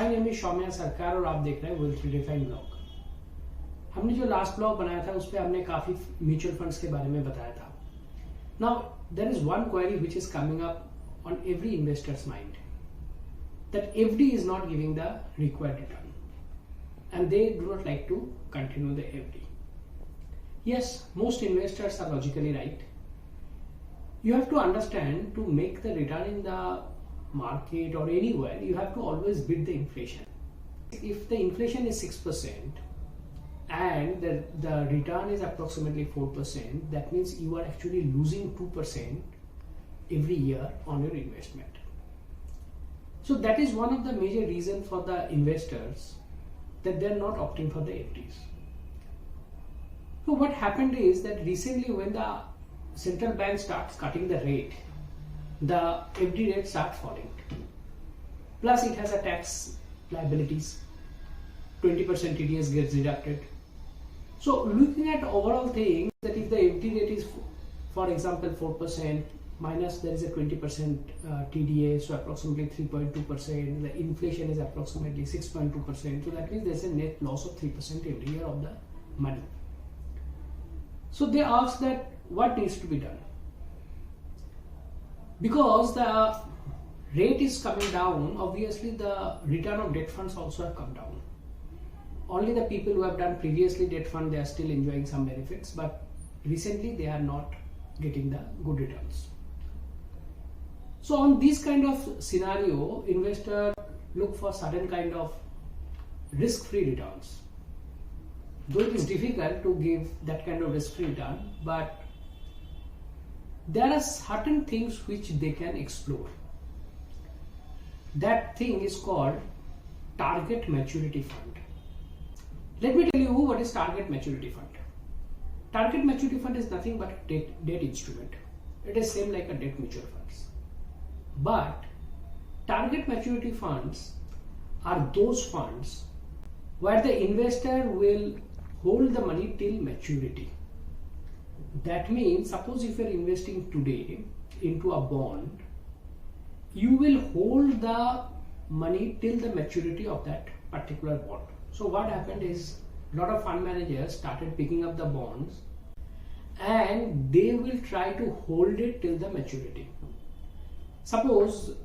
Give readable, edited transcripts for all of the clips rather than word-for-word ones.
My name is Saumya सरकार और आप देख रहे हैं वेल्थ रिडिफाइन ब्लॉग। हमने जो लास्ट ब्लॉग बनाया था उस पर हमने काफी म्यूचुअल फंड्स के बारे में बताया था। Now there is one query which is coming up on every investors mind that FD is not giving the required return and they do not like to continue the FD. Yes, most investors are logically right. You have to understand, to make the return in the market or anywhere, you have to always beat the inflation. If the inflation is 6% and the return is approximately 4%, that means you are actually losing 2% every year on your investment. So that is one of the major reasons for the investors that they are not opting for the FDs. So what happened is that recently when the central bank starts cutting the rate, the FD rate starts falling. Plus it has a tax liabilities, 20% TDS gets deducted. So looking at overall thing, that if the FD rate is for example 4%, minus there is a 20% TDA, so approximately 3.2%, the inflation is approximately 6.2%, so that means there is a net loss of 3% every year of the money. So they ask that what needs to be done? Because the rate is coming down, obviously the return of debt funds also have come down. Only the people who have done previously debt fund, they are still enjoying some benefits, but recently they are not getting the good returns. So on this kind of scenario, investor look for certain kind of risk-free returns. Though it is difficult to give that kind of risk-free return, but there are certain things which they can explore. That thing is called target maturity fund. Let me tell you what is target maturity fund. Target maturity fund is nothing but a debt instrument. It is same like a debt mutual funds. But target maturity funds are those funds where the investor will hold the money till maturity. That means, suppose if you are investing today into a bond, you will hold the money till the maturity of that particular bond. So what happened is, a lot of fund managers started picking up the bonds and they will try to hold it till the maturity. Suppose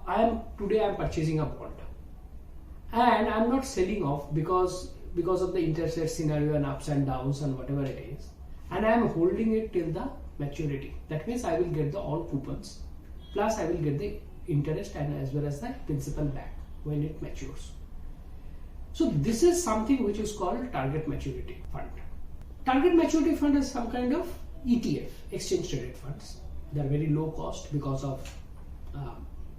I am purchasing a bond and I am not selling off because of the interest rate scenario and ups and downs and whatever it is, and I am holding it till the maturity. That means I will get the all coupons plus I will get the interest and as well as the principal back when it matures. So this is something which is called target maturity fund. Target maturity fund is some kind of ETF, exchange traded funds. They are very low cost because of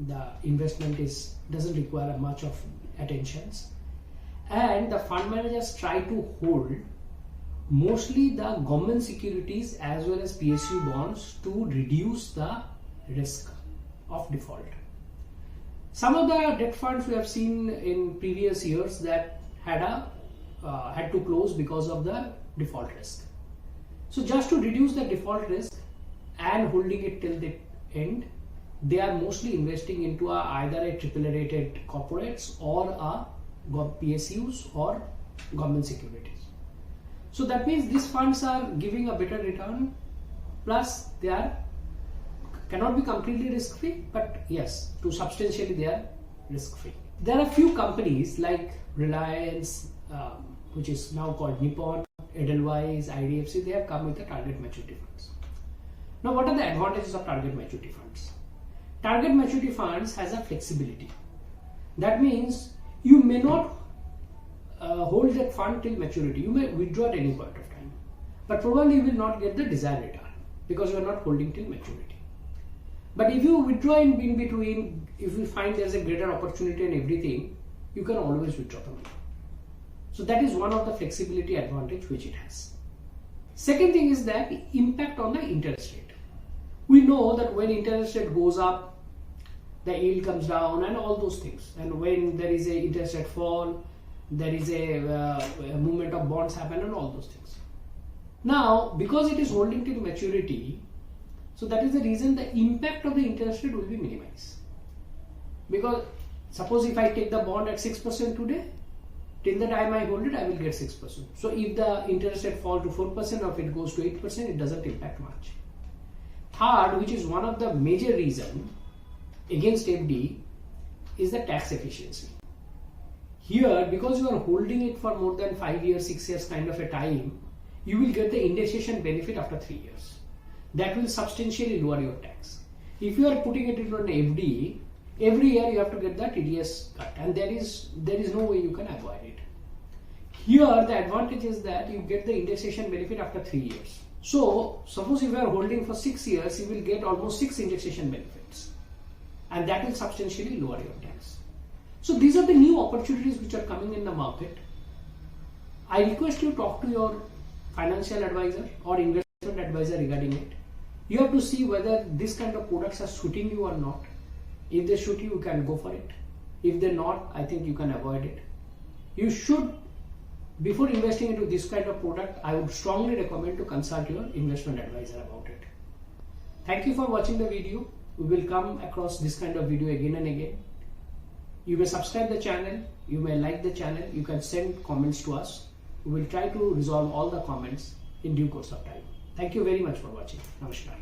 the investment doesn't require much of attentions, and the fund managers try to hold mostly the government securities as well as PSU bonds to reduce the risk of default. Some of the debt funds we have seen in previous years that had to close because of the default risk. So just to reduce the default risk and holding it till the end, they are mostly investing into either a AAA rated corporates or PSUs or government securities. So that means these funds are giving a better return, plus they cannot be completely risk free, but yes, to substantially they are risk free. There are few companies like Reliance, which is now called Nippon, Edelweiss, IDFC, they have come with the target maturity funds. Now what are the advantages of target maturity funds? Target maturity funds has a flexibility. That means you may not hold that fund till maturity. You may withdraw at any point of time, but probably you will not get the desired return because you are not holding till maturity. But if you withdraw in between, if you find there is a greater opportunity and everything, you can always withdraw the money. So that is one of the flexibility advantage which it has. Second thing is that impact on the interest rate. We know that when interest rate goes up, the yield comes down and all those things. And when there is a interest rate fall, there is a movement of bonds happen and all those things. Now, because it is holding till maturity, so that is the reason the impact of the interest rate will be minimized. Because Suppose if I take the bond at 6% today, till the time I hold it, I will get 6%. So if the interest rate falls to 4% or if it goes to 8%, it doesn't impact much. Third, which is one of the major reasons against FD, is the tax efficiency. Here, because you are holding it for more than 5 years, 6 years kind of a time, you will get the indexation benefit after 3 years. That will substantially lower your tax. If you are putting it into an FD, every year you have to get the TDS cut, and there is no way you can avoid it. Here, the advantage is that you get the indexation benefit after 3 years. So, suppose if you are holding for 6 years, you will get almost 6 indexation benefits, and that will substantially lower your tax. So, these are the new opportunities which are coming in the market. I request you talk to your financial advisor or investment advisor regarding it. You have to see whether this kind of products are suiting you or not. If they suit you, you can go for it. If they're not, I think you can avoid it. You should, before investing into this kind of product, I would strongly recommend to consult your investment advisor about it. Thank you for watching the video. We will come across this kind of video again and again. You may subscribe the channel, you may like the channel, you can send comments to us. We will try to resolve all the comments in due course of time. Thank you very much for watching. Namaskar.